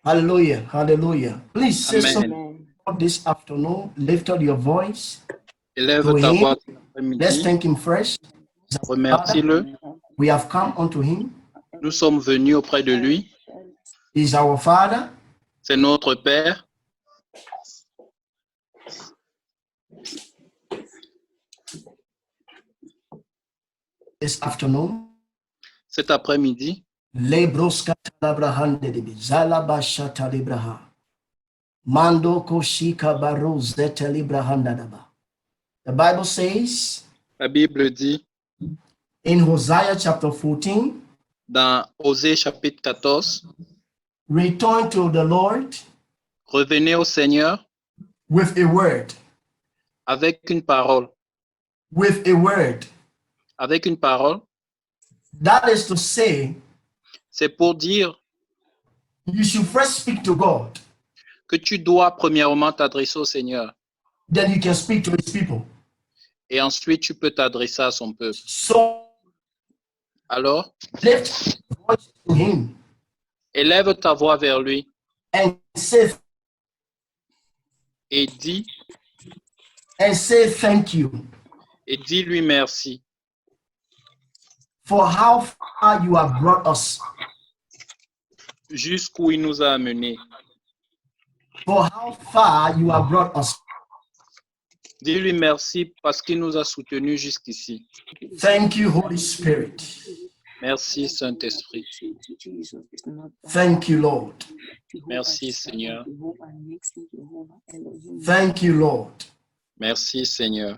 Hallelujah. Hallelujah. Please say something Amen. this afternoon. Lift up your voice Élève to ta him. voix cet Let's après-midi. thank him first. Remercie-le. We have come unto him. Nous sommes venus auprès de lui. He's our Father. C'est notre Père. This afternoon. Cet après-midi. Mando koshika baruzete librahandadaba. The Bible says, La Bible dit in Hosea chapter 14, dans Osée chapitre 14, return to the Lord revenez au Seigneur with a word. avec une parole. With a word. Avec une parole. That is to say, c'est pour dire you should first speak to God. Que tu dois premièrement t'adresser au Seigneur. Then you can speak to his people. Et ensuite, tu peux t'adresser à son peuple. So, alors, lift your voice to him. Élève ta voix vers lui. And say, et dis. And say thank you. Et dis-lui merci. For how far you have brought us. Jusqu'où il nous a amenés. For how far you have brought us. Dis-lui merci parce qu'il nous a soutenus jusqu'ici. Thank you, Holy Spirit. Merci, Saint-Esprit. Thank you, Lord. Merci, Seigneur. Thank you, Lord. Merci, Seigneur.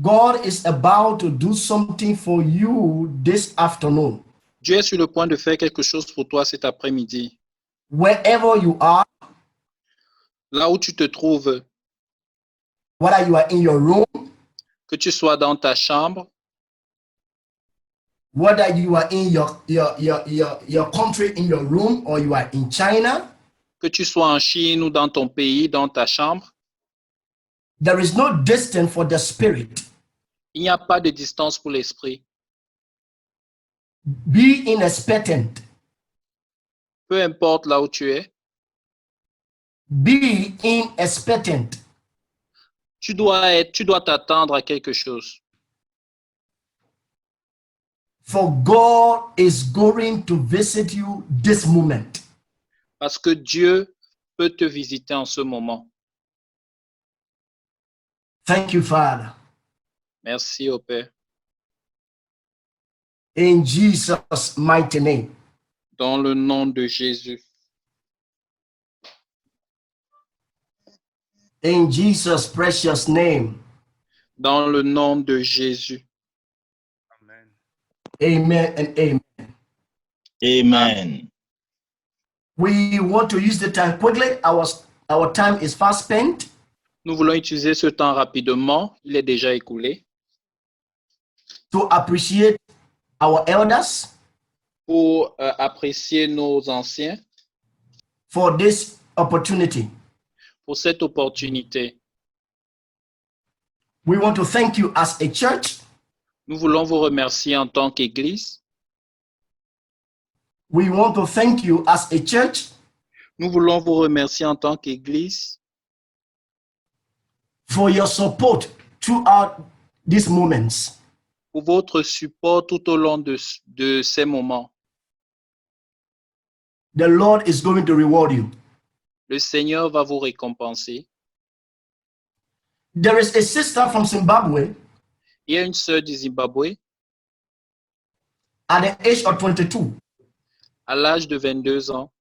God is about to do something for you this afternoon. Dieu est sur le point de faire quelque chose pour toi cet après-midi. Wherever you are, là où tu te trouves, whether you are in your room, que tu sois dans ta chambre, whether you are in your country, in your room, or you are in China, que tu sois en Chine ou dans ton pays, dans ta chambre, there is no distance for the spirit. Il n'y a pas de distance pour l'esprit. Be expectant. Peu importe là où tu es. Be expectant. Tu dois t'attendre à quelque chose. For God is going to visit you this moment. Parce que Dieu peut te visiter en ce moment. Thank you, Father. Merci au Père. In Jesus' mighty name. Dans le nom de Jésus. In Jesus' precious name. Dans le nom de Jésus. Amen. Amen and amen. Amen. We want to use the time quickly. Our time is fast spent. Nous voulons utiliser ce temps rapidement. Il est déjà écoulé. To appreciate our elders. Pour apprécier nos anciens. For this opportunity. Pour cette opportunité. We want to thank you as a church. Nous voulons vous remercier en tant qu'Église. We want to thank you as a church. Nous voulons vous remercier en tant qu'Église. For your support throughout these moments. Pour votre support tout au long de ces moments. The Lord is going to reward you. Le Seigneur va vous récompenser. There is a sister from Zimbabwe. Il y a une sœur du Zimbabwe. At the age of 22. À l'âge de 22 ans.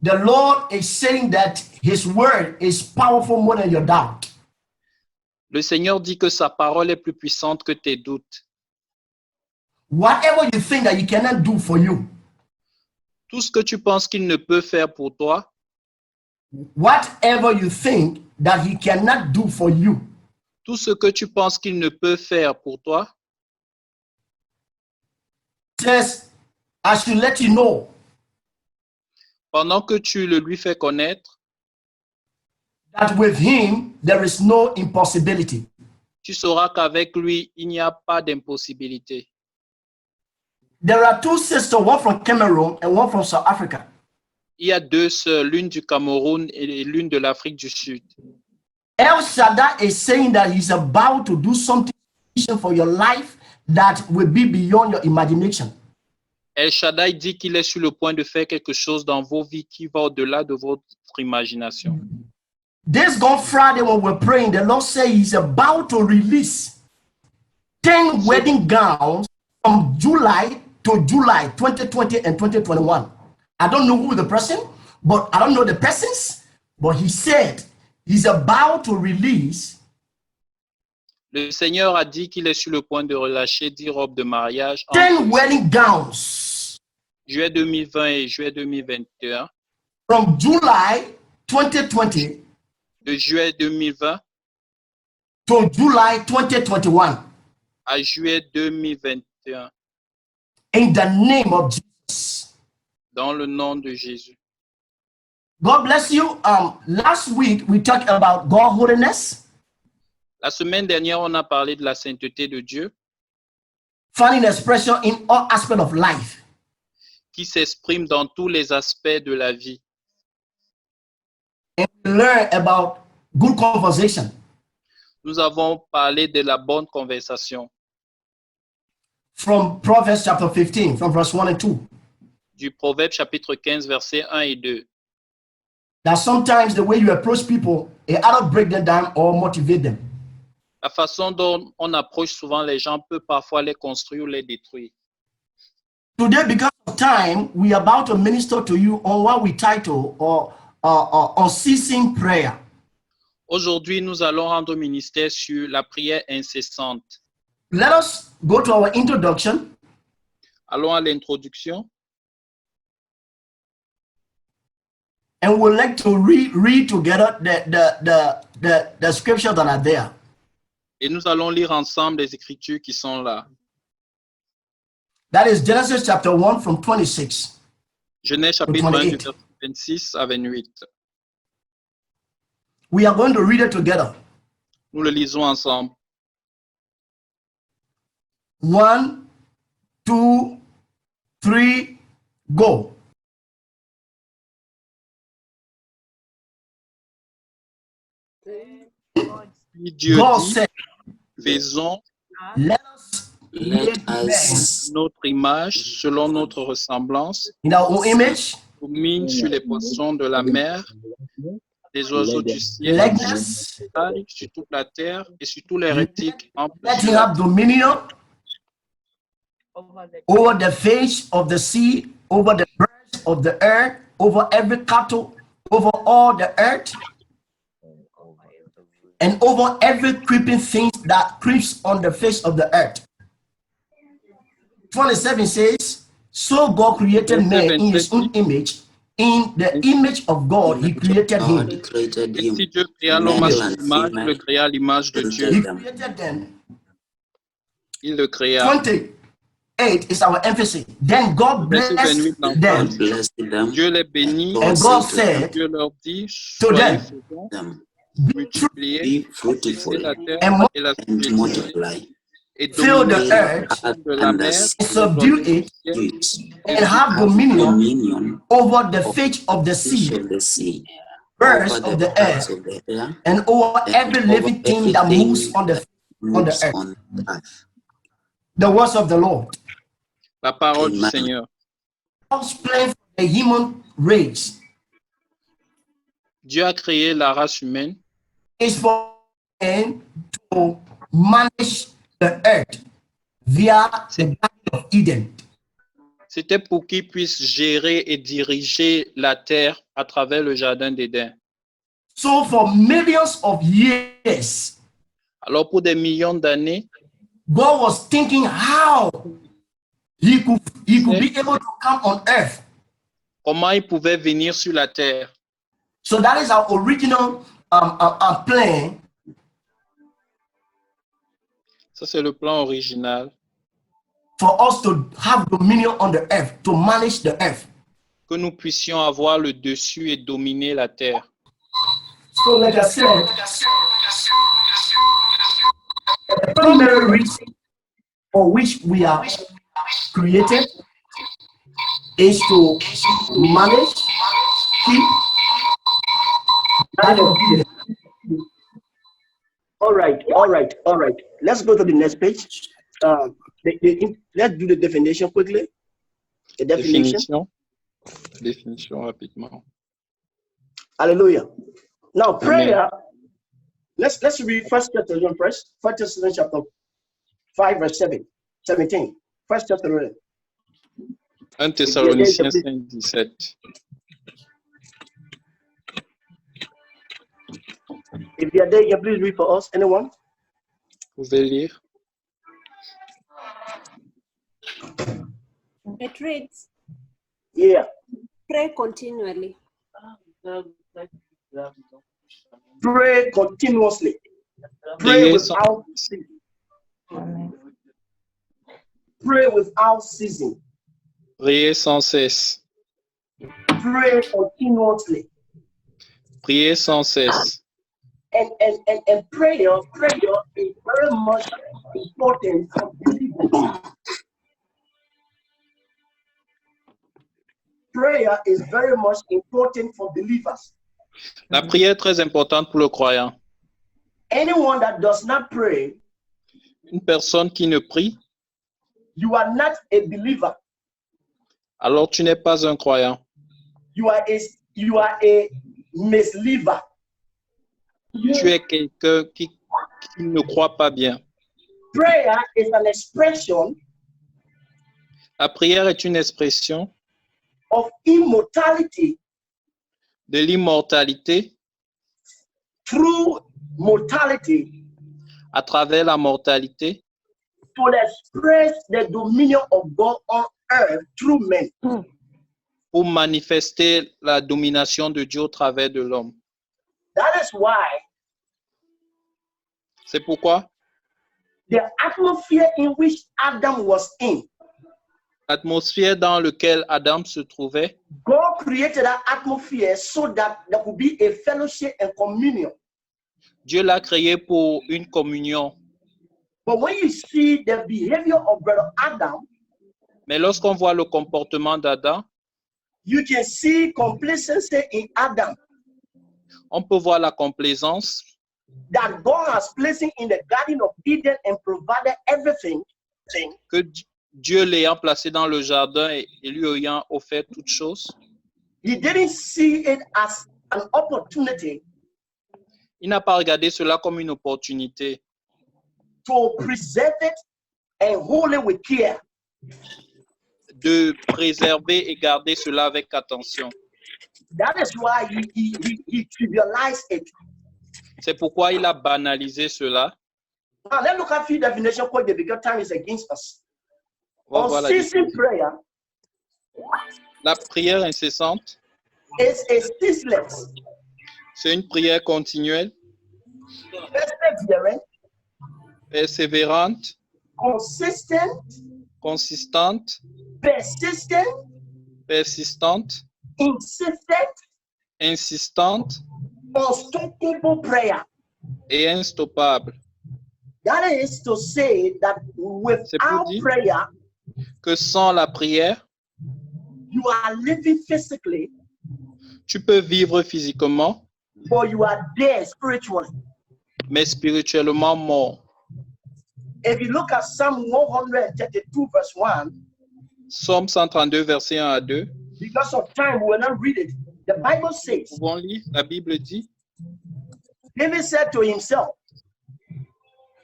The Lord is saying that his word is powerful more than your doubt. Le Seigneur dit que sa parole est plus puissante que tes doutes. Whatever you think that he cannot do for you. Tout ce que tu penses qu'il ne peut faire pour toi. Whatever you think that he cannot do for you. Tout ce que tu penses qu'il ne peut faire pour toi. Says, I should let you know. Pendant que tu le lui fais connaître. That with him there is no impossibility. Tu sauras qu'avec lui, il n'y a pas d'impossibilité. There are two sisters, one from Cameroon and one from South Africa. Il y a deux sœurs, l'une du Cameroun et l'une de l'Afrique du Sud. El Shaddai is saying that he's about to do something for your life that will be beyond your imagination. El Shaddai dit qu'il est sur le point de faire quelque chose dans vos vies qui va au-delà de votre imagination. This gone Friday when we're praying, the Lord said he's about to release 10 wedding gowns from July to July 2020 and 2021. I don't know who the person, but I don't know the persons, but he said he's about to release Le Seigneur a dit qu'il est sur le point de relâcher 10 robes de mariage 10 wedding gowns juillet 2020 et juillet 2021, from July 2020 de juillet 2020 to July 2021 à juillet 2021, in the name of Jesus. dans le nom de Jésus. God bless you. Last week we talked about God holiness, La semaine dernière, on a parlé de la sainteté de Dieu finding expression in all aspects of life. qui s'exprime dans tous les aspects de la vie. And we learn about good conversation Nous avons parlé de la bonne conversation from Proverbs chapter 15, from verse 1 and 2. du Proverbe chapitre 15, versets 1 et 2. That sometimes the way you approach people, it either break them down or motivate them. La façon dont on approche souvent les gens peut parfois les construire ou les détruire. Today, because of time, we are about to minister to you on what we title or unceasing prayer. Aujourd'hui, nous allons rendre ministère sur la prière incessante. Let us go to our introduction. Allons à l'introduction And we'd like to read together the scriptures that are there. et nous allons lire ensemble les écritures qui sont là. That is Genesis chapter 1 from 26. Genèse chapitre 1 du 28. verset 26 à 28. We are going to read it together. Nous le lisons ensemble. 1, 2, 3, go. Puis Dieu God dit, said, faisons let us Let make man us notre image selon notre ressemblance, in our own image, domine sur les poissons de la mer, les oiseaux du ciel, likeness, sur toute la terre et sur tous les reptiles en let him have dominion over the fish of the sea, over the birds of the earth, over every cattle, over all the earth, and over every creeping thing that creeps on the face of the earth. 27 says, so God created man in his own image. In the image of God, he created God him. created Et him. si Dieu créa l'homme à son image, il le créa à l'image de Dieu. He created them. Il le créa. 28 is our emphasis. Then God Verset blessed 28 them. God blessed them. Dieu les bénit. And God said, Dieu leur dit, to soyez them, féconds, them. multipliez, Be fruitful remplissez la terre and et la and subjuguez, multiply. et fill the dominez earth de la And mer, the subdue it, streets. and have Have dominion dominion over the fish of the fish sea, of the sea, birds over of the the birds air, of the air, and over and every over living thing that everything moves on the that on the moves earth. on the earth. The words of the Lord. la parole du Amen. Seigneur. God's plan for the human race Dieu a créé la race humaine is for man to manage the earth via the Garden of Eden. C'était pour qu'ils puissent gérer et diriger la terre à travers le jardin d'Éden. So for millions of years, Alors pour des millions d'années, God was thinking how he could be able to come on earth. comment ils pouvaient venir sur la terre. So that is our original plan. Ça, c'est le plan original. For us to have dominion on the earth, to manage the earth. Que nous puissions avoir le dessus et dominer la terre. So like I said, the primary reason for which we are created is to manage, keep, all right. Let's go to the next page. Let's do the definition quickly. The definition. Définition rapidement. Hallelujah. Now, prayer. Let's read 1 Thessalonians first. 1 Thessalonians chapter 5, verse 17. 1 Thessalonians. 1 Thessaloniciens 5, 17. If you are there, you can please read for us. Anyone? Vous pouvez lire. It reads, Yeah. pray continually. Pray continuously. Pray Priez without ceasing. Pray without ceasing. Priez sans cesse. Pray continuously. Priez sans cesse. And prayer is very much important for believers. Prayer is very much important for believers. La prière est très importante pour le croyant. Anyone that does not pray, Une personne qui ne prie, you are not a believer. alors tu n'es pas un croyant. You are a misbeliever. Tu es quelqu'un qui ne croit pas bien. Prayer is an expression La prière est une expression of immortality de l'immortalité through mortality à travers la mortalité to express the dominion of God on earth through men. pour manifester la domination de Dieu au travers de l'homme. That is why C'est pourquoi the atmosphere in which Adam was in, l'atmosphère dans laquelle Adam se trouvait, God created that atmosphere so that there could be a fellowship and communion. Dieu l'a créé pour une communion. But when you see the behavior of brother Adam, Mais lorsqu'on voit le comportement d'Adam, you can see complacency in Adam on peut voir la complaisance that God has placed him in the Garden of Eden and provided everything. que Dieu l'ayant placé dans le jardin et lui ayant offert toutes choses. He didn't see it as an opportunity Il n'a pas regardé cela comme une opportunité to preserve it and hold it with care. de préserver et garder cela avec attention. That is why he trivialized it. C'est pourquoi il a banalisé cela. Now let's look at few definitions quick because time is against us. On va voir la Unceasing prayer La prière incessante, is a ceaseless, c'est une prière continuelle, perseverant, persévérante, consistent, consistante, persistante, insistent, insistante unstoppable prayer. et instoppable. That is to say that without dire prayer, Que sans la prière, you are living physically, tu peux vivre physiquement, but you are dead spiritually. mais spirituellement mort. If you look at Psalm 132, verse 1, Psaume 132, verset 1 à 2. because of time, we will not read it. The Bible says, Nous pouvons lire, la Bible dit, David said to himself,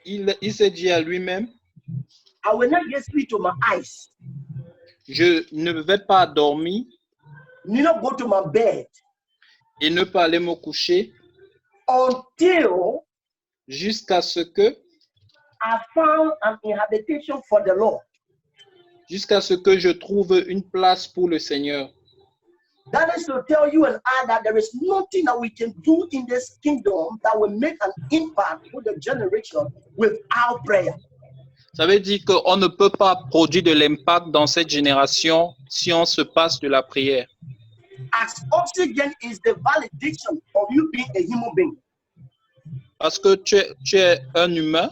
il s'est dit à lui-même, I will not get sleep to my eyes, je ne vais pas dormir neither go to my bed et ne pas aller me coucher until jusqu'à ce que I found an inhabitation for the Lord. je trouve une place pour le Seigneur. That is to tell you and I that there is nothing that we can do in this kingdom that will make an impact with the generation without prayer. Ça veut dire qu'on ne peut pas produire de l'impact dans cette génération si on se passe de la prière. As oxygen is the validation of you being a human being. Parce que tu es un humain,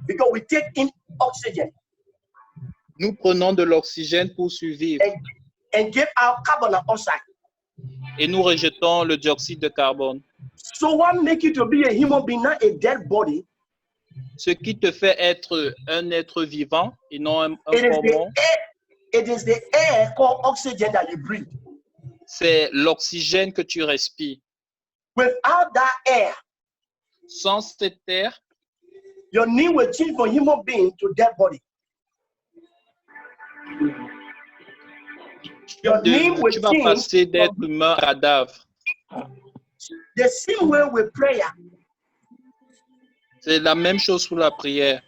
Because we take in oxygen. Nous prenons de l'oxygène pour survivre and give out carbon dioxide. et nous rejetons le dioxyde de carbone. So what make you to be a human being, not a dead body? Ce qui te fait être un être vivant et non un It is corps the mort, air. It is the air called oxygen that you breathe. c'est l'oxygène que tu respires. Without that air, Sans cet air, your name will change from human being to dead body. Your name will tu vas change passer d'être from humain à cadavre. the same way with prayer. C'est la même chose pour la prière.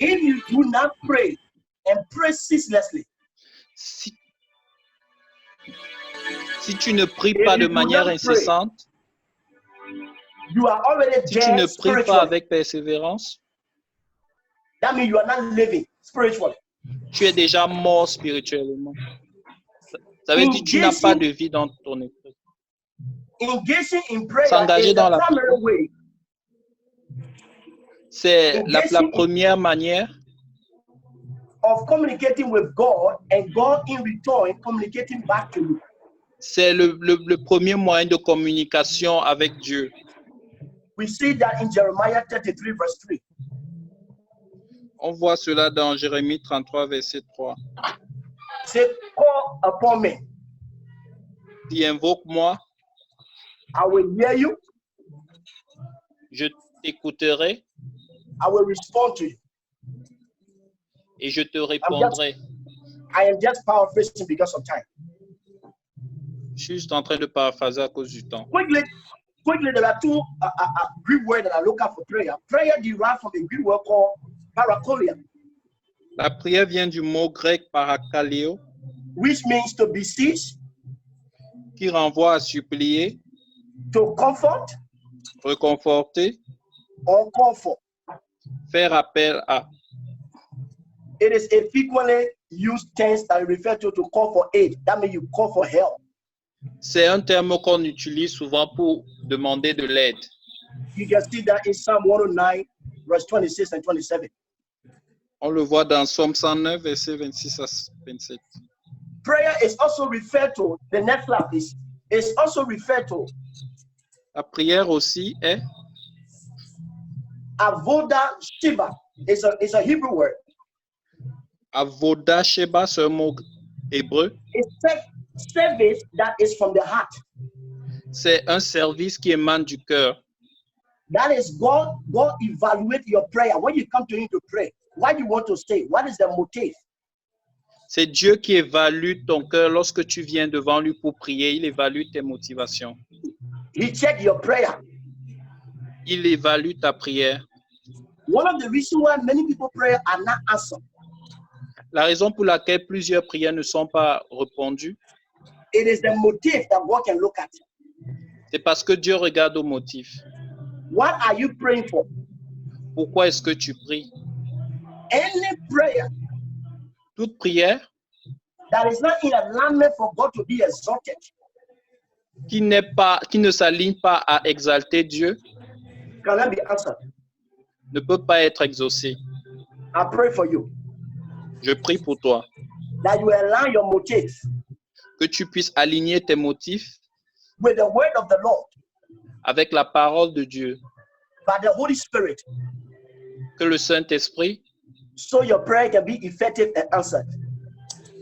If you do not pray and pray ceaselessly, Si tu ne pries If pas you de do manière not pray, incessante, you are already si tu ne dead pries pas spiritually. avec persévérance, That means you are not living spiritually. tu es déjà mort spirituellement. Ça veut dire que tu n'as pas de vie dans ton esprit. Engaging in prayer S'engager is dans the la primary way. C'est la première manière Of communicating with God and God in return communicating back to you. c'est le premier moyen de communication avec Dieu. We see that in Jeremiah 33 verse 3. On voit cela dans Jérémie 33, verset 3. Say, call upon me. Dis, invoque-moi, I will hear you. je t'écouterai I will respond to you. et je te répondrai. I am just paraphrasing because of time. Je suis juste en train de paraphraser à cause du temps. Quickly, there are two Greek words that I look at for prayer. Prayer derived from a Greek word called parakolia, La prière vient du mot grec parakaleo, which means to beseech, qui renvoie à supplier, to comfort, réconforter, or call for. faire appel à. It is a frequently used tense that refer to call for aid. That means you call for help. C'est un terme qu'on utilise souvent pour demander de l'aide. You can see that in Psalm 109, verse 26 and 27. On le voit dans Somme 109, versets 26 à 27. Prayer is also referred to, the next slide please, is also referred to La prière aussi est avoda shiva. It's a Hebrew word. avoda sheba, c'est un mot hébreu. It's service that is from the heart. C'est un service qui émane du cœur. That is God evaluate your prayer. When you come to him to pray, what you want to say, what is the motive? C'est Dieu qui évalue ton cœur lorsque tu viens devant lui pour prier. Il évalue tes motivations. He check your prayer. Il évalue ta prière. One of the reasons why many people pray are not answered, La raison pour laquelle plusieurs prières ne sont pas répondues, it is the motive that God can look at. c'est parce que Dieu regarde au motif. What are you praying for? Pourquoi est-ce que tu pries? Any prayer Toute prière that is not in alignment for God to be exalted qui ne s'aligne pas à exalter Dieu cannot be answered. ne peut pas être exaucée. I pray for you Je prie pour toi, that you align your motive que tu puisses aligner tes motifs with the word of the Lord avec la parole de Dieu, by the Holy Spirit, que le Saint-Esprit, so your prayer can be effective and answered.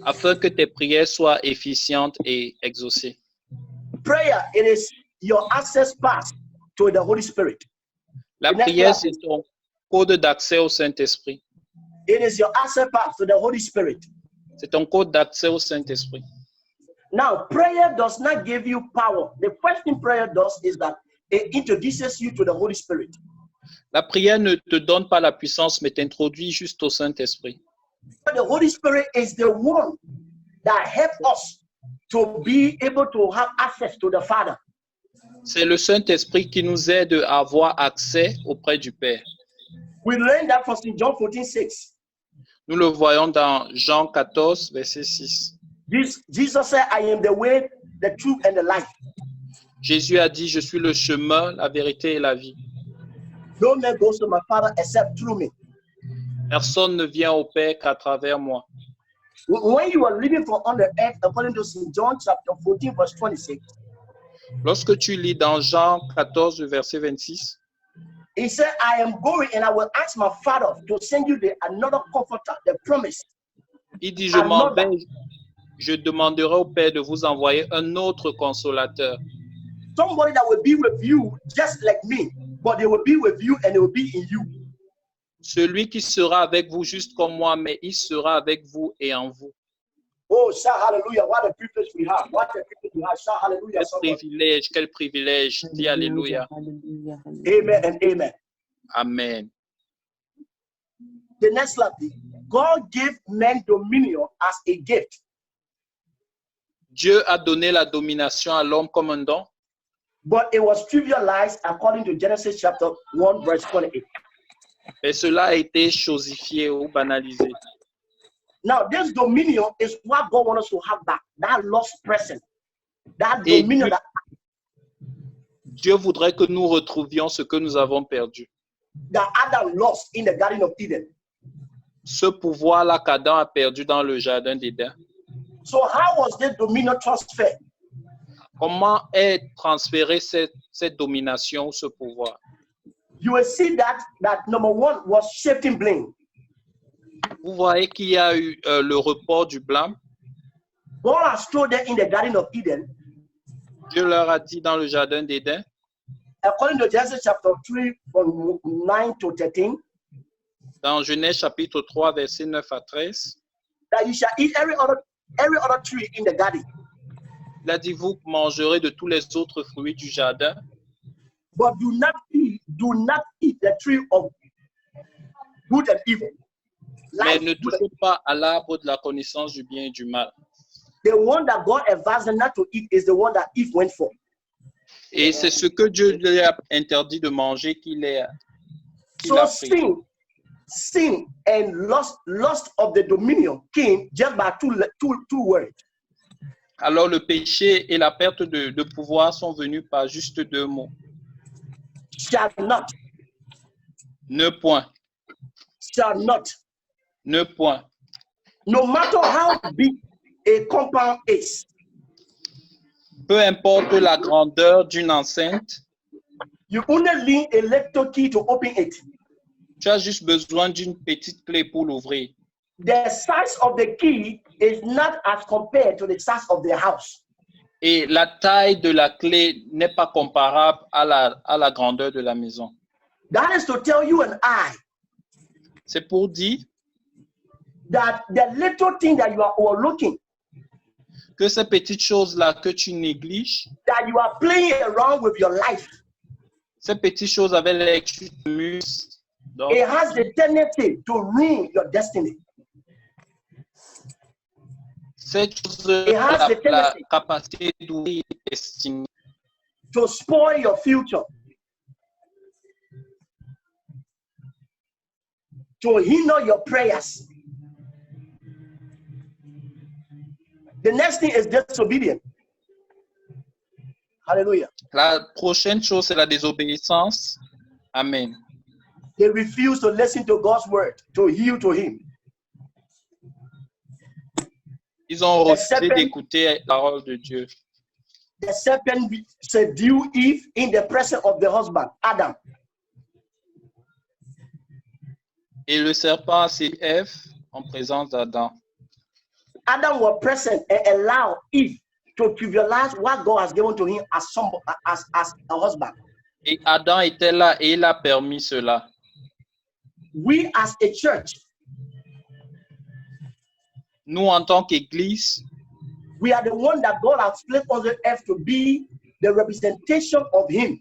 afin que tes prières soient efficientes et exaucées. Prayer, it is your access pass to the Holy Spirit. La prière, c'est ton code d'accès au Saint-Esprit. It is your access pass to the Holy Spirit. C'est ton code d'accès au Saint-Esprit. Now, prayer does not give you power. The first thing prayer does is that it introduces you to the Holy Spirit. La prière ne te donne pas la puissance, mais t'introduit juste au Saint-Esprit. But the Holy Spirit is the one that helps us to be able to have access to the Father. C'est le Saint-Esprit qui nous aide à avoir accès auprès du Père. We learned that from St. John 14:6. Nous le voyons dans Jean 14, verset 6. Jesus said, I am the way, the truth, and the life. Jésus a dit, je suis le chemin, la vérité et la vie. No man goes to my Father except through me. Personne ne vient au Père qu'à travers moi. when you are living from on the earth, according to St. John chapter 14, verse 26, Lorsque tu lis dans Jean 14, verset 26, he said, I am going and I will ask my Father to send you another comforter, the promise. il dit, je demanderai au Père de vous envoyer un autre consolateur. Somebody that will be with you just like me, but they will be with you and they will be in you. Celui qui sera avec vous juste comme moi, mais il sera avec vous et en vous. Oh, shout hallelujah. What a privilege we have. What a privilege we have. Shout hallelujah. Quel privilège. Dis alléluia. Amen and amen. Amen. The next slide. God gave men dominion as a gift. Dieu a donné la domination à l'homme comme un don, But it was trivialized according to Genesis chapter 1, verse 28. et cela a été chosifié ou banalisé. Now, this dominion is what God wants us to have back. That lost person. That Et dominion Dieu voudrait que nous retrouvions ce que nous avons perdu. that Adam lost in the Garden of Eden. Ce pouvoir-là qu'Adam a perdu dans le jardin d'Éden. So how was this dominion transferred? Comment est transférée cette domination, ce pouvoir? You will see that number one was shifting blame. Vous voyez qu'il y a eu le report du blâme. God has told them in the Garden of Eden, Dieu leur a dit dans le jardin d'Éden, according to Genesis chapter 3, from 9 to 13, dans Genèse chapitre 3, versets 9 à 13, that you shall eat every other tree in the garden, il a dit, vous mangerez de tous les autres fruits du jardin, but do not eat the tree of good and evil. mais ne touchez pas à l'arbre de la connaissance du bien et du mal. The one that God advised them not to eat is the one that Eve went for. Et c'est ce que Dieu lui a interdit de manger qu'il a pris. Sin and lost of the dominion came just by two words. Alors le péché et la perte de pouvoir sont venus par juste deux mots. Shall not. Ne point. Shall not. Ne point. No matter how big a compound is, Peu importe la grandeur d'une enceinte, you only need a little key to open it. tu as juste besoin d'une petite clé pour l'ouvrir. The size of the key is not as compared to the size of the house. Et la taille de la clé n'est pas comparable à la grandeur de la maison. That is to tell you and I C'est pour dire that the little thing that you are overlooking, que ces petites choses-là que tu négliges, that you are playing around with your life, ces petites choses avec lesquelles tu t'amuses, donc, it has the tendency to ruin your destiny. cette chose It has a the la tendency capacité d'ouvrir tes destinées, to spoil your future, to hinder your prayers. The next thing is disobedience. Hallelujah. La prochaine chose, c'est la désobéissance. Amen. They refuse to listen to God's word, to yield to Him. Ils ont The refusé serpent- d'écouter la parole de Dieu. The serpent seduced Eve in the presence of the husband, Adam. Et le serpent a séduit Ève en présence d'Adam. Adam was present and allowed Eve to trivialize what God has given to him as a husband. Et Adam était là et il a permis cela. We as a church, Nous, en tant qu'Église, we are the one that God has placed on the earth to be the representation of Him.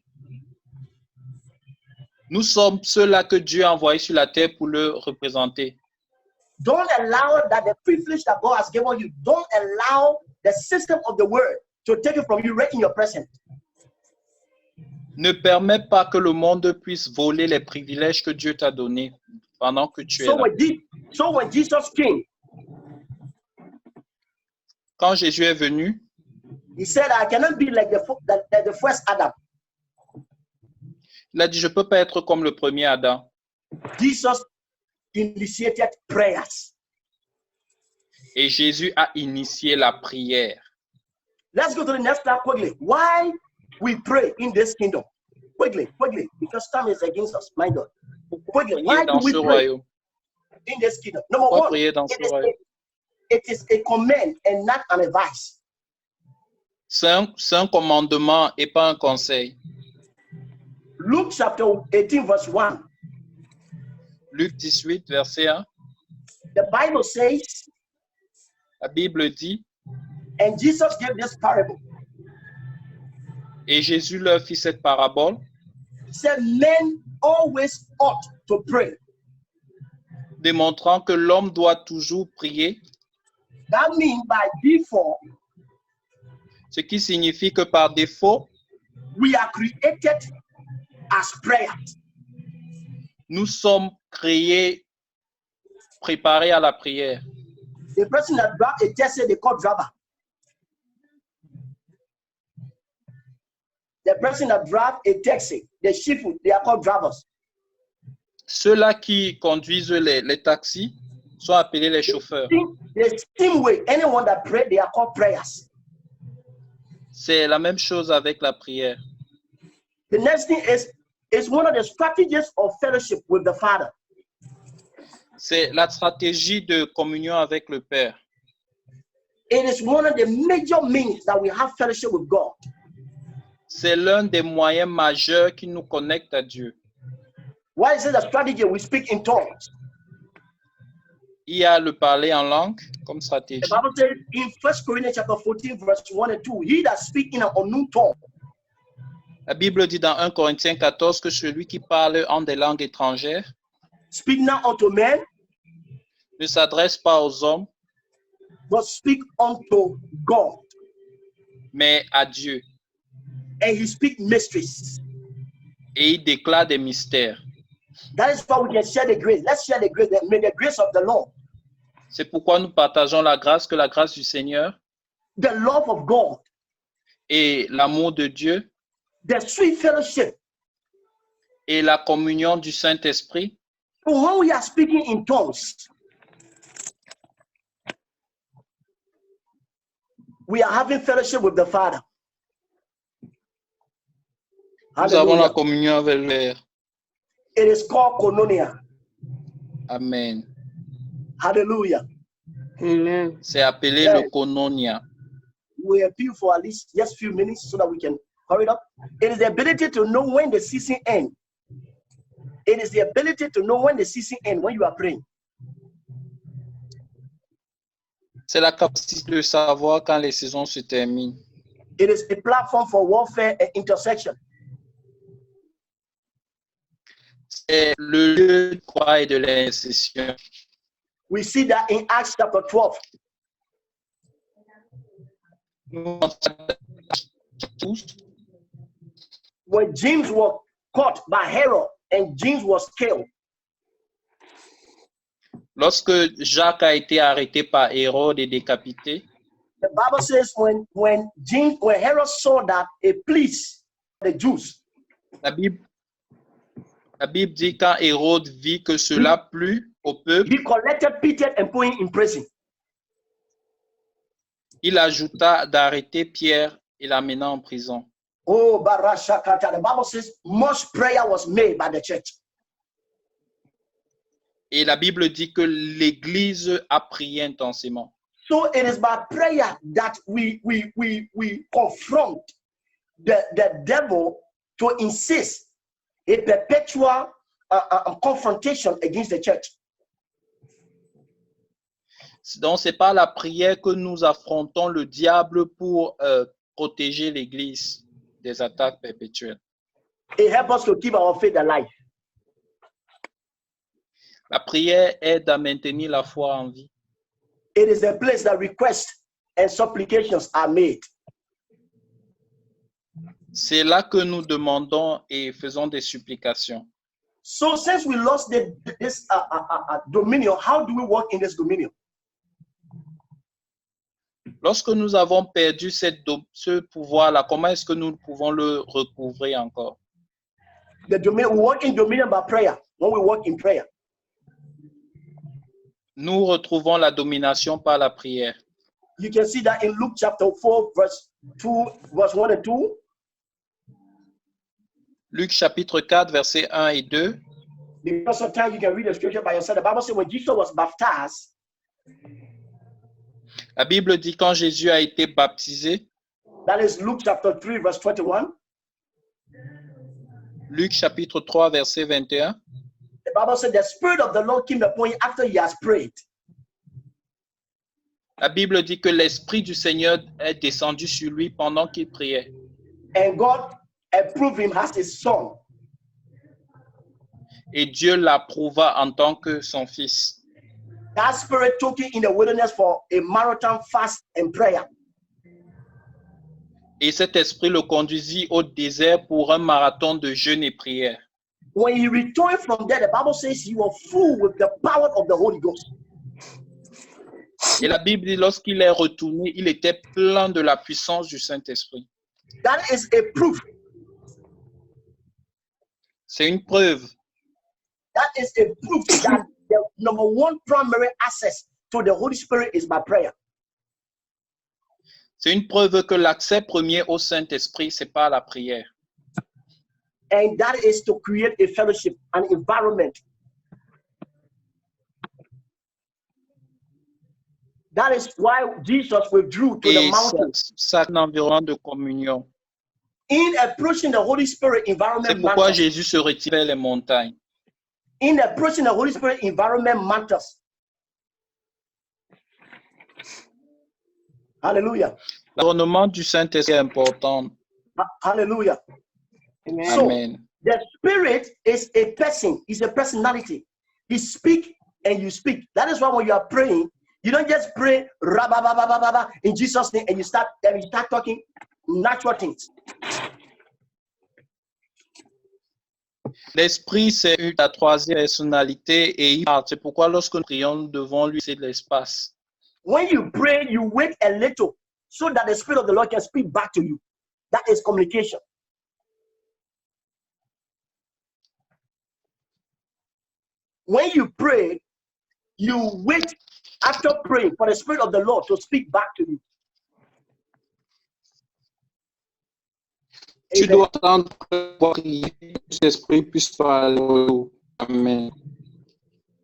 nous sommes ceux-là que Dieu a envoyés sur la terre pour le représenter. Don't allow that the privilege that God has given you, don't allow the system of the world to take it from you right in your present. Ne permets pas que le monde puisse voler les privilèges que Dieu t'a donnés pendant que tu es là. So when Jesus came, Quand Jésus est venu, He said, I cannot be like the first Adam. il a dit, je ne peux pas être comme le premier Adam. Jesus initiated prayers. Et Jésus a initié la prière. Let's go to the next slide quickly. Why we pray in this kingdom? Quickly, because time is against us, my God. Quickly, why Prier do dans we ce pray royaume. in this kingdom? Number Pourquoi one, prier dans ce royaume? it is a command and not an advice. C'est un commandement et pas un conseil. Luke chapter 18, verse 1. Luc 18, verset 1. The Bible says, La Bible dit, and Jesus gave this parable. et Jésus leur fit cette parabole, He said, men always ought to pray. démontrant que l'homme doit toujours prier, That means by default, ce qui signifie que par défaut, we are created as prayers. nous sommes créés, préparés à la prière. The person that drive a taxi, they call driver. The person that drive a taxi, the shifut, they are called drivers. Ceux-là qui conduisent les taxis sont appelés les chauffeurs. The same way, anyone that pray, they are called prayers. C'est la même chose avec la prière. The next thing is one of the strategies of fellowship with the Father. C'est la stratégie de communion avec le Père. It is one of the major means that we have fellowship with God. C'est l'un des moyens majeurs qui nous connectent à Dieu. Why is it a strategy? We speak in tongues. Il y a le parler en langue comme stratégie. The Bible says in 1 Corinthians chapter 14, verse 1 and 2, he that speak in an unknown tongue. La Bible dit dans 1 Corinthiens 14 que celui qui parle en des langues étrangères Speak not unto men, ne s'adresse pas aux hommes, but speak unto God. mais à Dieu. And he speak mysteries. Et il déclare des mystères. That is why we can share the grace. Let's share the grace. May the grace of the Lord, C'est pourquoi nous partageons la grâce, que la grâce du Seigneur the love of God, et l'amour de Dieu the sweet fellowship. et la communion du Saint-Esprit. So when we are speaking in tongues, we are having fellowship with the Father. Nous avons la Hallelujah. communion avec le Père. It is called koinonia. Amen. Hallelujah. Amen. C'est appelé Yeah. le koinonia. We appeal for at least just few minutes so that we can hurry it up. It is the ability to know when the season ends. It is the ability to know when the season ends when you are praying. C'est la capacité de savoir quand les saisons se terminent. It is a platform for warfare and intersection. C'est le lieu de croix et de l'incession. We see that in Acts chapter 12. Nous tous, When James was caught by Herod and James was killed, lorsque Jacques a été arrêté par Hérode et décapité, the Bible says when Herod saw that it pleased the Jews, la Bible dit quand Hérode vit que cela plut au peuple, he collected Peter and put him in prison. il ajouta d'arrêter Pierre et l'amena en prison. Oh, Barashakata. The Bible says much prayer was made by the church. Et la Bible dit que l'Église a prié intensément. So it is by prayer that we confront the devil to insist a perpetual confrontation against the church. Donc, c'est par la prière que nous affrontons le diable pour protéger l'Église des attaques perpétuelles. It helps us to keep our faith alive. La prière aide à maintenir la foi en vie. It is a place that requests and supplications are made. C'est là que nous demandons et faisons des supplications. So since we lost this dominion, how do we walk in this dominion? Lorsque nous avons perdu ce pouvoir-là, comment est-ce que nous pouvons le recouvrir encore? We walk in dominion by prayer. When we walk in prayer, Nous retrouvons la domination par la prière. You can see that in Luke chapter 4, verse 1 and 2. Luc chapitre 4, versets 1 et 2. Because sometimes you can read the scripture by yourself. The Bible says when Jesus was baptized, La Bible dit quand Jésus a été baptisé, that is Luke chapter 3, verse 21. Luc chapitre 3, verset 21. The Bible said the Spirit of the Lord came upon him after he has prayed. La Bible dit que l'Esprit du Seigneur est descendu sur lui pendant qu'il priait. And God approved him as his son. Et Dieu l'approuva en tant que son fils. That Spirit took him in the wilderness for a marathon fast and prayer. Et cet esprit le conduisit au désert pour un marathon de jeûne et prière. When he returned from there, the Bible says he was full with the power of the Holy Ghost. Et la Bible dit lorsqu'il est retourné, il était plein de la puissance du Saint-Esprit. That is a proof. C'est une preuve. That is a proof that the number one primary access to the Holy Spirit is by prayer. C'est une preuve que l'accès premier au Saint-Esprit, c'est par la prière. And that is to create a fellowship, an environment. That is why Jesus withdrew to the Et mountain. ça, c'est un environnement de communion. In approaching the Holy Spirit C'est environment pourquoi matters. Jésus se retirait les montagnes. In approaching the Holy Spirit environment matters. Hallelujah. L'environnement du Saint-Esprit est important. Hallelujah. So, Amen. the Spirit is a person, is a personality. He speaks and you speak. That is why when you are praying, you don't just pray in Jesus' name and you start talking natural things. L'Esprit, c'est la troisième personnalité et il parle. C'est pourquoi lorsque nous prions, nous devons lui laisser de l'espace. When you pray, you wait a little so that the Spirit of the Lord can speak back to you. That is communication. When you pray, you wait after praying for the Spirit of the Lord to speak back to you. Tu Amen. dois attendre pour prier que l'Esprit puisse parler. Amen.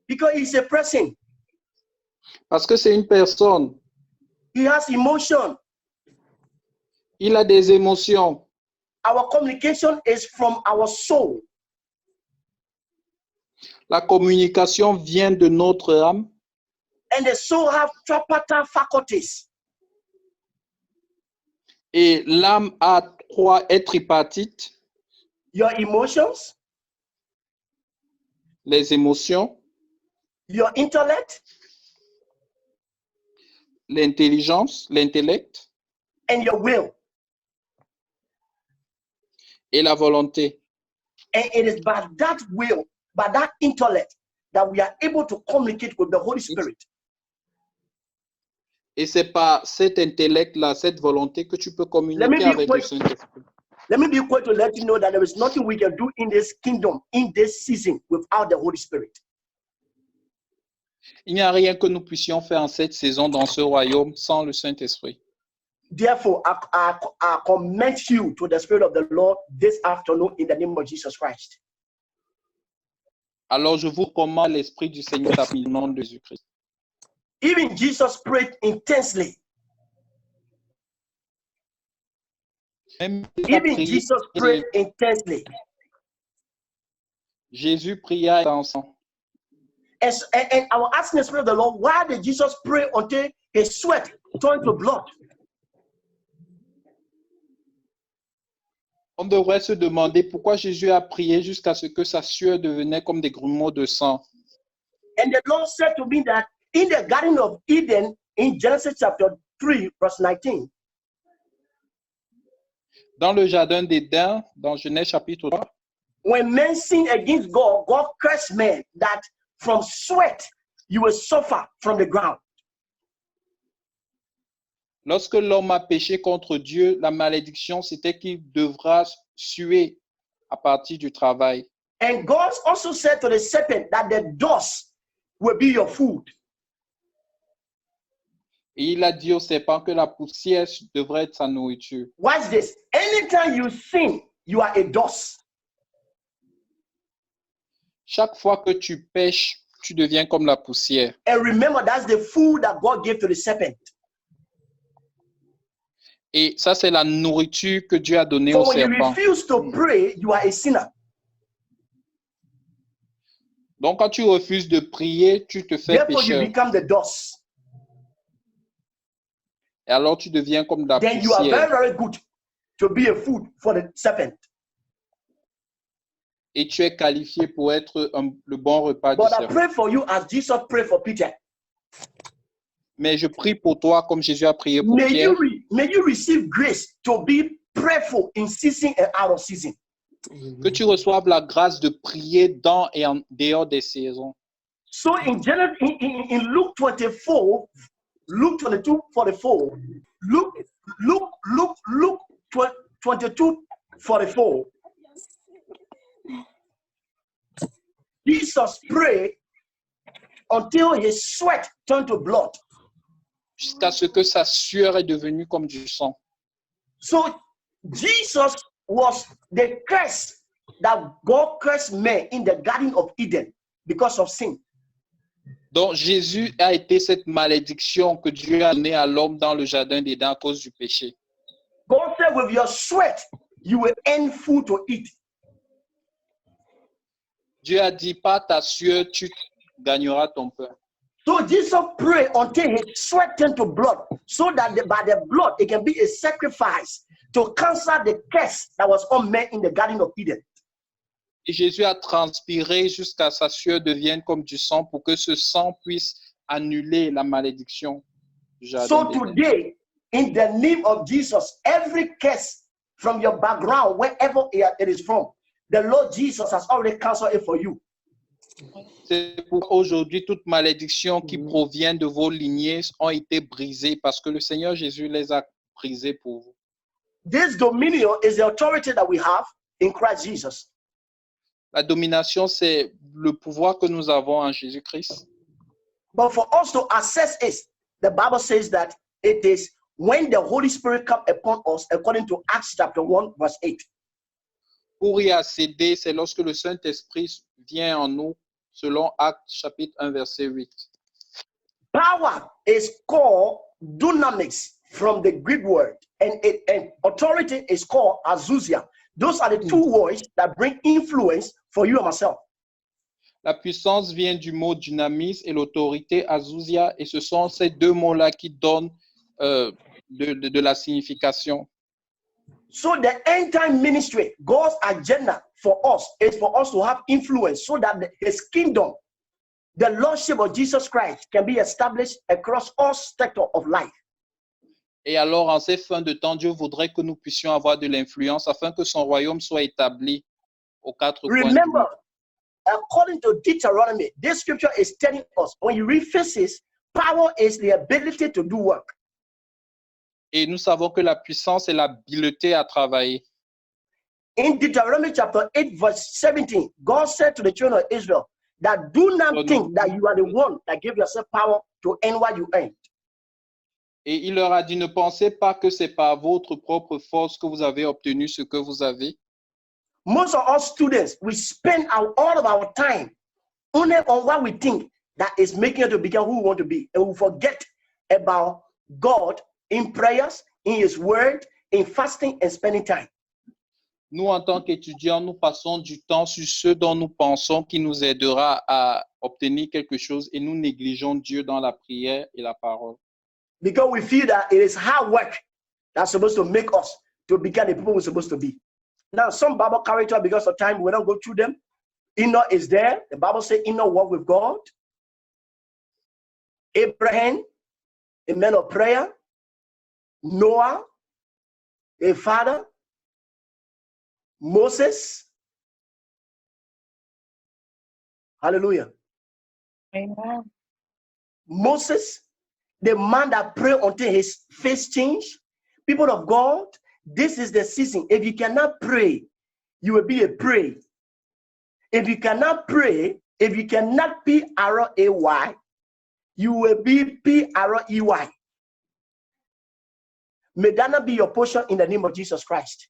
Because he's a person. Parce que c'est une personne. He has emotion. Il a des émotions. Our communication is from our soul. La communication vient de notre âme. And the soul have tripartite faculties. Et l'âme a trois tripartites. Your emotions, Les émotions, your intellect, l'intelligence, l'intellect and your will. et la volonté. And it is by that will, by that intellect, that we are able to communicate with the Holy Spirit. Et c'est par cet intellect-là, cette volonté que tu peux communiquer avec le Saint-Esprit. Let me be quick to let you know that there is nothing we can do in this kingdom, in this season, without the Holy Spirit. Il n'y a rien que nous puissions faire en cette saison dans ce royaume sans le Saint-Esprit. Therefore, I commend you to the Spirit of the Lord this afternoon in the name of Jesus Christ. Alors je vous recommande l'Esprit du Seigneur dans le nom de Jésus-Christ. Even Jesus prayed intensely. Même Even Jesus prayed intensely. Jésus pria intensément. And I was asking the Spirit of the Lord, why did Jesus pray until his sweat turned to blood? On devrait se demander pourquoi Jésus a prié jusqu'à ce que sa sueur devenait comme des grumeaux de sang. And the Lord said to me that in the Garden of Eden, in Genesis chapter 3, verse 19, Dans le jardin d'Éden, dans Genèse chapitre 3, when men sinned against God, God cursed men that from sweat you will suffer from the ground. lorsque l'homme a péché contre Dieu, la malédiction, c'était qu'il devra suer à partir du travail. And God also said to the serpent that the dust will be your food. Et il a dit au serpent que la poussière devrait être sa nourriture. Watch this. Anytime you sin, you are a dust. Chaque fois que tu pêches, tu deviens comme la poussière. And remember, that's the food that God gave to the serpent. Et ça, c'est la nourriture que Dieu a donnée So au when you serpent. refuse to pray, you are a sinner. Donc, quand tu refuses de prier, tu te fais Therefore, you pécheur. become the dust. Et alors, tu deviens comme la Then you are poussière. very, very good to be a food for the serpent. Et tu es qualifié pour être le bon repas du But I serpent. pray for you as Jesus prayed for Peter. Mais je prie pour toi comme Jésus a prié pour May Pierre. may you receive grace to be prayerful in season and out of season. Que tu reçoives la grâce de prier dans et en dehors des saisons. So in Luke 24, Luke 22, 44, Luke 22, 44, Jesus prayed until his sweat turned to blood. Jusqu'à ce que sa sueur est devenue comme du sang. So Jesus was the curse that God cursed men in the Garden of Eden because of sin. Donc Jésus a été cette malédiction que Dieu a donnée à l'homme dans le jardin d'Éden à cause du péché. God said, with your sweat, you will earn food to eat. Dieu a dit, par ta sueur, tu gagneras ton pain. So Jesus prayed until his sweat turned to blood, so that by the blood it can be a sacrifice to cancel the curse that was on men in the Garden of Eden. Et Jésus a transpiré jusqu'à sa sueur devienne comme du sang pour que ce sang puisse annuler la malédiction du jardin So d'Éden. today, in the name of Jesus, every curse from your background, wherever it is from, the Lord Jesus has already canceled it for you. C'est pour aujourd'hui, toute malédiction qui provient de vos lignées ont été brisées parce que le Seigneur Jésus les a brisées pour vous. This dominion is the authority that we have in Christ Jesus. La domination, c'est le pouvoir que nous avons en Jésus-Christ. But for us to access it, the Bible says that it is when the Holy Spirit comes upon us, according to Acts chapter 1, verse 8. Pour y accéder, c'est lorsque le Saint-Esprit vient en nous, selon Actes chapitre 1, verset 8. Power is called dunamis from the Greek word, and authority is called exousia. Those are the two words that bring influence for you and myself. La puissance vient du mot dynamis et l'autorité exousia, et ce sont ces deux mots-là qui donnent de la signification. So the end time ministry, God's agenda for us is for us to have influence so that his kingdom, the lordship of Jesus Christ, can be established across all sectors of life. Et alors, en ces fins de temps, Dieu voudrait que nous puissions avoir de l'influence afin que son royaume soit établi aux quatre coins du Remember, monde. according to Deuteronomy, this scripture is telling us, when you read Physics, power is the ability to do work. Et nous savons que la puissance est l'habileté à travailler. In Deuteronomy chapter 8, verse 17, God said to the children of Israel that do not think that you are the one that gave yourself power to earn what you earn. Et il leur a dit, ne pensez pas que c'est par votre propre force que vous avez obtenu ce que vous avez. Most of us students, we spend all of our time only on what we think that is making us to become who we want to be. And we forget about God in prayers, in his word, in fasting and spending time. Nous, en tant qu'étudiants, nous passons du temps sur ce dont nous pensons qui nous aidera à obtenir quelque chose et nous négligeons Dieu dans la prière et la parole. Because we feel that it is hard work that's supposed to make us to become the people we're supposed to be. Now, some Bible character, because of time, we don't go through them. Enoch is there. The Bible says Enoch walked with God. Abraham, a man of prayer. Noah, a father. Moses. Hallelujah. Amen. Moses, the man that prayed until his face changed. People of God, this is the season. If you cannot pray, you will be a prey. If you cannot pray, if you cannot P-R-A-Y, you will be P-R-E-Y. May that not be your portion in the name of Jesus Christ.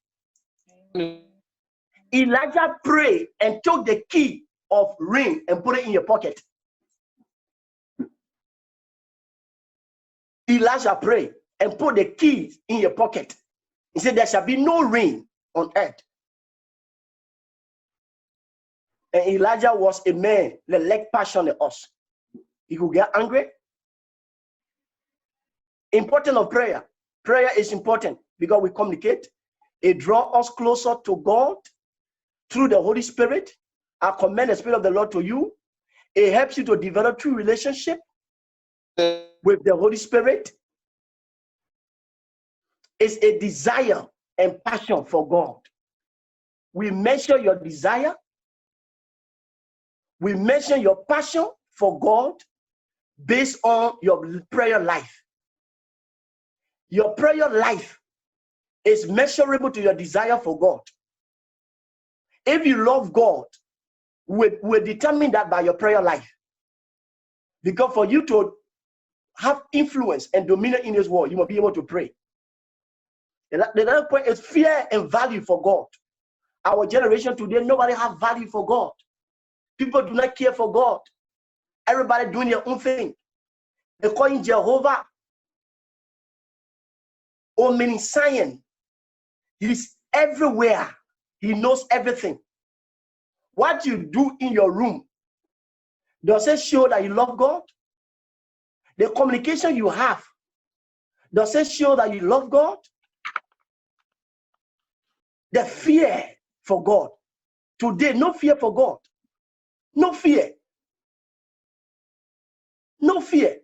Elijah prayed and took the key of rain and put it in your pocket. Elijah prayed and put the keys in your pocket. He said, there shall be no rain on earth. And Elijah was a man that lacked passion in us. He could get angry. Importance of prayer. Prayer is important because we communicate. It draws us closer to God through the Holy Spirit. I commend the Spirit of the Lord to you. It helps you to develop true relationship with the Holy Spirit. It's a desire and passion for God. We measure your desire. We measure your passion for God based on your prayer life. Your prayer life is measurable to your desire for God. If you love God, we determine that by your prayer life. Because for you to have influence and dominion in this world, you must be able to pray. The other point is fear and value for God. Our generation today, nobody has value for God. People do not care for God. Everybody doing their own thing. They call him Jehovah. Omniscient. He is everywhere. He knows everything. What you do in your room, does it show that you love God? The communication you have, does it show that you love God? The fear for God. Today, no fear for God. No fear. No fear.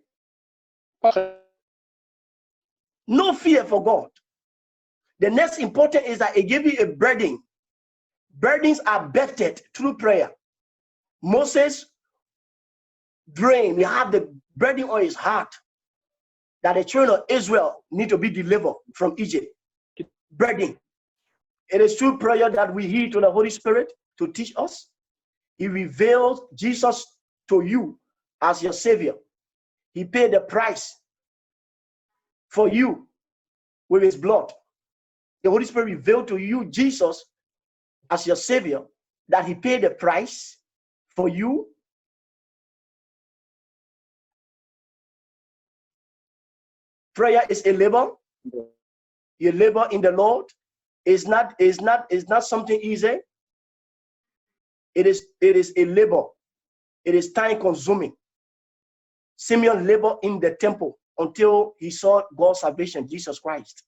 No fear for God. The next important is that it gives you a burden. Burdens are birthed through prayer. Moses dreamed, he had the burden on his heart that the children of Israel need to be delivered from Egypt. Burden. It is through prayer that we hear to the Holy Spirit to teach us. He revealed Jesus to you as your Savior. He paid the price for you with his blood. The Holy Spirit revealed to you Jesus as your Savior, that he paid the price for you. Prayer is a labor. You labor in the Lord. It's not something easy. It is a labor. It is time consuming. Simeon labored in the temple until he saw God's salvation, Jesus Christ.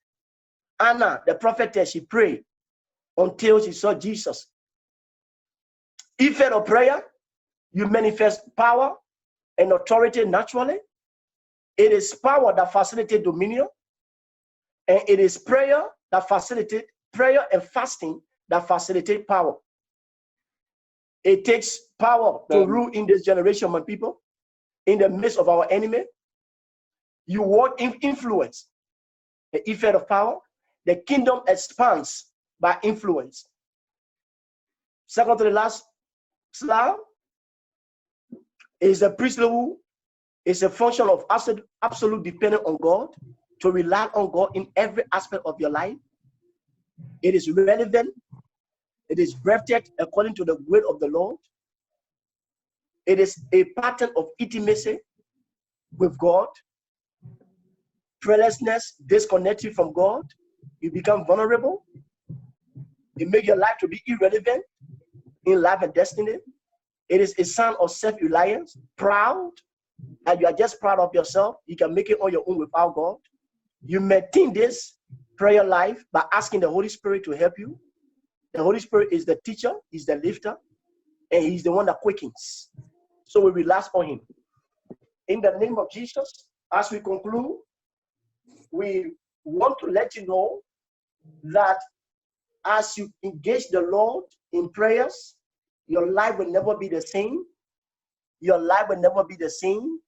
Anna, the prophetess, she prayed until she saw Jesus. Effect of prayer, you manifest power and authority naturally. It is power that facilitates dominion, and it is prayer that facilitates prayer and fasting that facilitate power. It takes power to rule in this generation, my people, in the midst of our enemy. You walk in influence, the effect of power. The kingdom expands by influence. Second to the last slide is the priesthood. It's a function of absolute dependence on God, to rely on God in every aspect of your life. It is relevant. It is breathed according to the word of the Lord. It is a pattern of intimacy with God. Prayerlessness disconnects you from God. You become vulnerable. It makes your life to be irrelevant in life and destiny. It is a sign of self-reliance, proud, and you are just proud of yourself. You can make it on your own without God. You maintain this prayer life by asking the Holy Spirit to help you. The Holy Spirit is the teacher, he's the lifter, and he's the one that quickens. So we relax on him. In the name of Jesus, as we conclude, we want to let you know that as you engage the Lord in prayers, your life will never be the same. Your life will never be the same.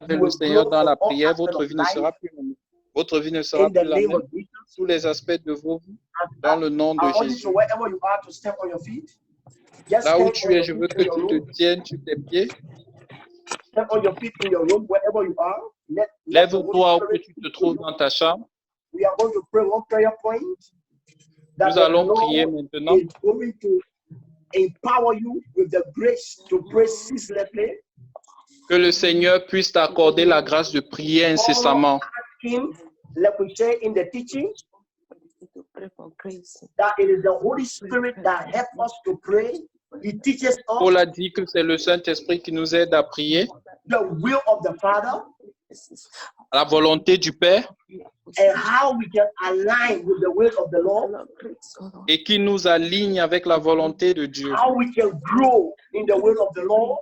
Le Seigneur dans la prière, votre vie ne sera plus la même. Votre vie ne sera plus la même. Tous les aspects de vos vies, dans le nom de Jésus. Là où tu es, je veux que tu te tiennes sur tes pieds. Lève-toi où que tu te trouves dans ta chambre. we are going to pray one prayer point. That Nous the allons Lord prier maintenant. is going to empower you with the grace to pray ceaselessly. Que le Seigneur puisse t'accorder la grâce de prier incessamment. Him, like we say in the teaching, To pray for grace. that it is the Holy Spirit that helps us to pray. He teaches Paul us a dit que c'est le Saint-Esprit qui nous aide à prier, the will of the Father la volonté du Père, and how we can align with the will of the Lord, et qui nous aligne avec la volonté de Dieu. how we can grow in the will of the Lord.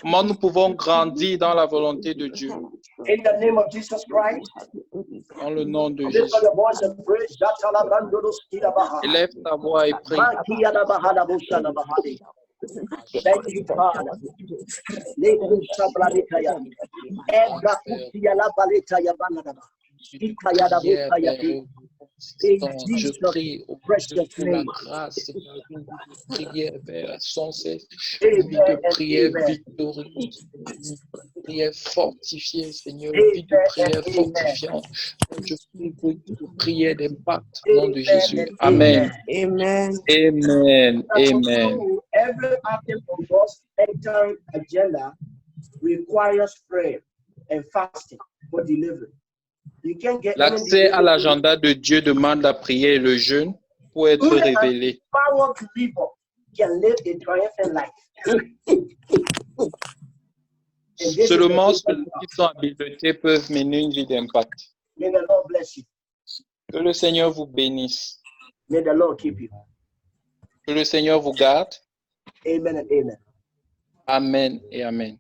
Comment nous pouvons grandir dans la volonté de Dieu. In the name of Jesus Christ, Dans le nom de lift Jésus. up your voice and pray. Shatalabrandodoskidabaha. Élève ta voix et prie. Makiyadabahadabushadabahadi. Thank you, Father. Lekushabradikaya. Ebrakutiyalabaletaya. Prière, Père, je prie au precious pour la name. grâce de prière, Père, sans cesse, Amen vie de and prière amen. victorieuse, vie de prière fortifiée, Seigneur, Amen vie de prière and amen. fortifiante. Je prie pour une prière d'impact au nom de Amen Jésus. and Amen. Amen. Amen. Amen. Every item of God's entire agenda requires prayer and fasting for delivery. You can't get any L'accès à deliverance l'agenda de Dieu demande la prière et le jeûne pour être only an révélé. empowered believer can live a triumphant life. And this is the Seulement will ceux of God. qui sont habilités peuvent mener une vie d'impact. May the Lord bless you. Que le Seigneur vous bénisse. May the Lord keep you. Que le Seigneur vous garde. Amen and amen. Amen et Amen.